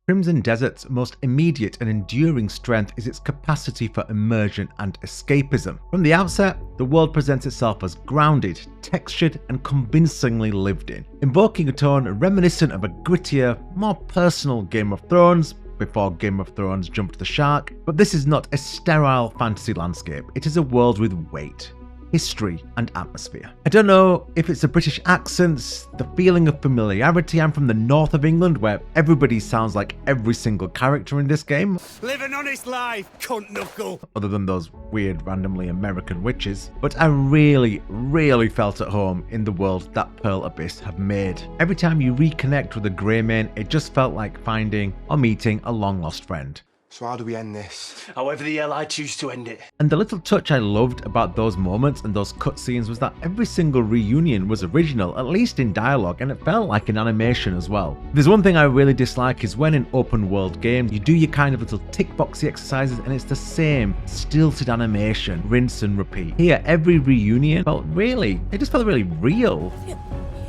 Crimson Desert's most immediate and enduring strength is its capacity for immersion and escapism. From the outset, the world presents itself as grounded, textured, and convincingly lived in, invoking a tone reminiscent of a grittier, more personal Game of Thrones, before Game of Thrones jumped the shark. But this is not a sterile fantasy landscape, it is a world with weight, history, and atmosphere. I don't know if it's the British accents, the feeling of familiarity. I'm from the north of England where everybody sounds like every single character in this game. Live an honest life, cunt knuckle! Other than those weird randomly American witches. But I really felt at home in the world that Pearl Abyss have made. Every time you reconnect with a Greymane, it just felt like finding or meeting a long lost friend. So how do we end this? However the hell I choose to end it. And the little touch I loved about those moments and those cutscenes was that every single reunion was original, at least in dialogue, and it felt like an animation as well. There's one thing I really dislike is when in open world games you do your kind of little tick boxy exercises and it's the same stilted animation, rinse and repeat. Here, every reunion felt it just felt really real.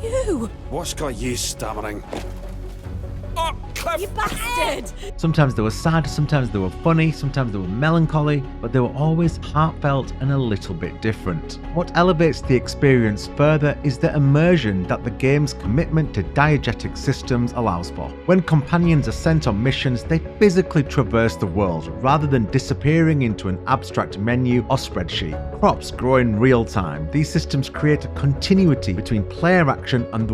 You! What's got you stammering? Oh, You bastard! Sometimes they were sad, sometimes they were funny, sometimes they were melancholy, but they were always heartfelt and a little bit different. What elevates the experience further is the immersion that the game's commitment to diegetic systems allows for. When companions are sent on missions, they physically traverse the world rather than disappearing into an abstract menu or spreadsheet. Crops grow in real time. These systems create a continuity between player action and the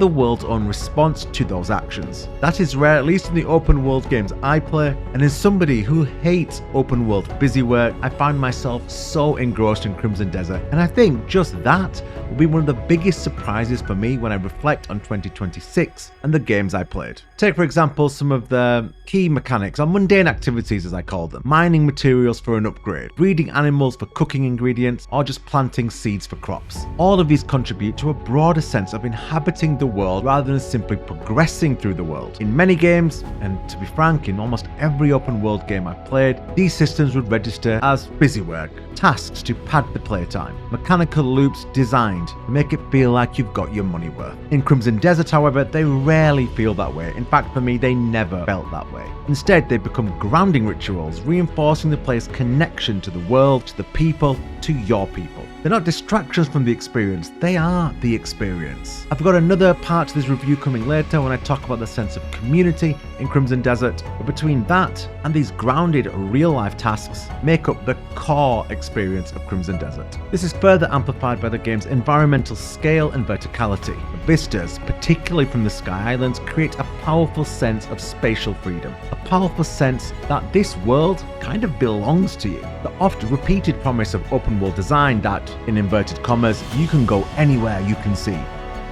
world's own response to those actions. That is rare, at least in the open world games I play, and as somebody who hates open world busy work, I find myself so engrossed in Crimson Desert, and I think just that will be one of the biggest surprises for me when I reflect on 2026 and the games I played. Take for example some of the key mechanics, or mundane activities as I call them: mining materials for an upgrade, breeding animals for cooking ingredients, or just planting seeds for crops. All of these contribute to a broader sense of inhabiting the world rather than simply progressing through the world. In many games, and to be frank, in almost every open world game I've played, these systems would register as busy work, tasks to pad the playtime, mechanical loops designed to make it feel like you've got your money worth. In Crimson Desert, however, they rarely feel that way. In fact, for me, they never felt that way. Instead, they become grounding rituals, reinforcing the player's connection to the world, to the people, to your people. They're not distractions from the experience, they are the experience. I've got another part to this review coming later when I talk about the sense of community in Crimson Desert, but between that and these grounded real-life tasks make up the core experience of Crimson Desert. This is further amplified by the game's environmental scale and verticality. The vistas, particularly from the Sky Islands, create a powerful sense of spatial freedom, a powerful sense that this world kind of belongs to you. The oft-repeated promise of open-world design that, in inverted commas, you can go anywhere you can see,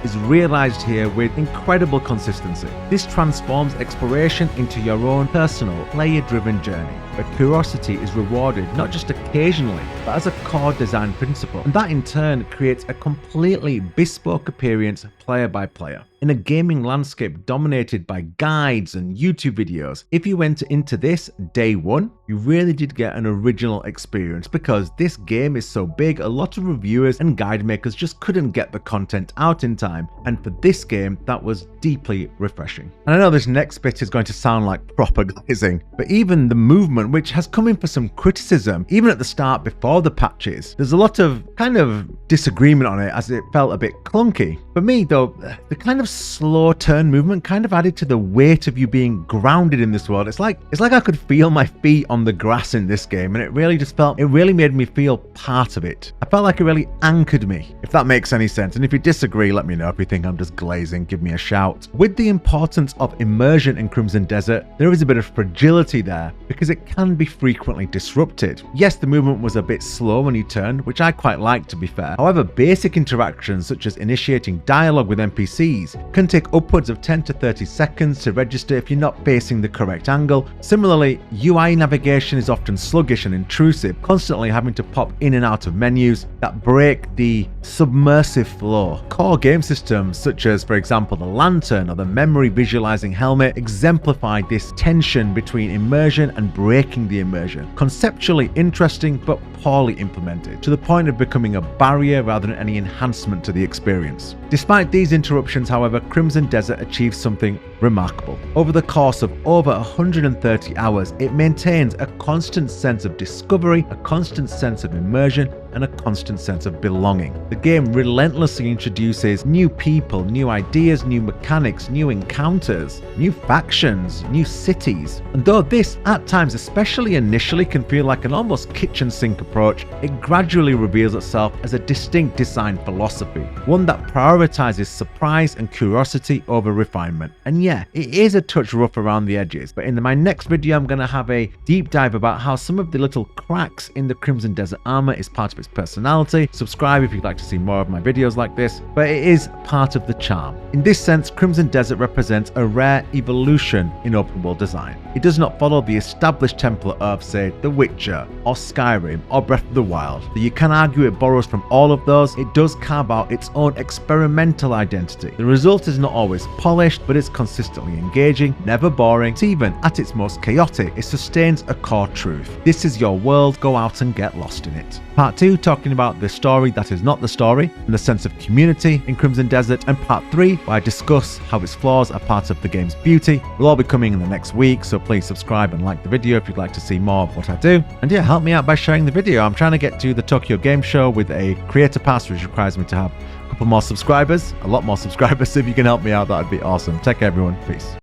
is realized here with incredible consistency. This transforms exploration into your own personal, player-driven journey, where curiosity is rewarded not just occasionally, but as a core design principle, and that in turn creates a completely bespoke experience player by player. In a gaming landscape dominated by guides and YouTube videos, if you went into this day one, you really did get an original experience, because this game is so big, a lot of reviewers and guide makers just couldn't get the content out in time, and for this game, that was deeply refreshing. And I know this next bit is going to sound like proper glazing, but even the movement, which has come in for some criticism, even at the start before the patches, there's a lot of kind of disagreement on it as it felt a bit clunky. For me though, the kind of slow turn movement kind of added to the weight of you being grounded in this world. It's like I could feel my feet on the grass in this game, and it really made me feel part of it. I felt like it really anchored me, if that makes any sense. And if you disagree, let me know. If you think I'm just glazing, give me a shout. With the importance of immersion in Crimson Desert, there is a bit of fragility there, because it can be frequently disrupted. Yes, the movement was a bit slow when you turned, which I quite liked, to be fair. However, basic interactions such as initiating dialogue with NPCs can take upwards of 10 to 30 seconds to register if you're not facing the correct angle. Similarly, UI navigation is often sluggish and intrusive, constantly having to pop in and out of menus that break the submersive flow. Core game systems such as, for example, the lantern or the memory visualizing helmet exemplify this tension between immersion and breaking the immersion. Conceptually interesting, but poorly implemented, to the point of becoming a barrier rather than any enhancement to the experience. Despite Despite these interruptions, however, Crimson Desert achieves something remarkable. Over the course of over 130 hours, it maintains a constant sense of discovery, a constant sense of immersion, and a constant sense of belonging. The game relentlessly introduces new people, new ideas, new mechanics, new encounters, new factions, new cities. And though this, at times, especially initially, can feel like an almost kitchen sink approach, it gradually reveals itself as a distinct design philosophy, one that prioritizes surprise and curiosity over refinement. And yeah, it is a touch rough around the edges, but in my next video I'm going to have a deep dive about how some of the little cracks in the Crimson Desert armor is part of its personality. Subscribe if you'd like to see more of my videos like this, but it is part of the charm. In this sense, Crimson Desert represents a rare evolution in open world design. It does not follow the established template of, say, The Witcher or Skyrim or Breath of the Wild. Though you can argue it borrows from all of those, it does carve out its own experimental identity. The result is not always polished, but it's consistently engaging, never boring, it's even at its most chaotic. It sustains a core truth. This is your world, go out and get lost in it. Part 2 talking about the story that is not the story and the sense of community in Crimson Desert, and Part 3 where I discuss how its flaws are part of the game's beauty, will all be coming in the next week, so please subscribe and like the video if you'd like to see more of what I do. And yeah, help me out by sharing the video. I'm trying to get to the Tokyo Game Show with a creator pass, which requires me to have a couple more subscribers, a lot more subscribers. So if you can help me out, that would be awesome. Take care everyone, peace.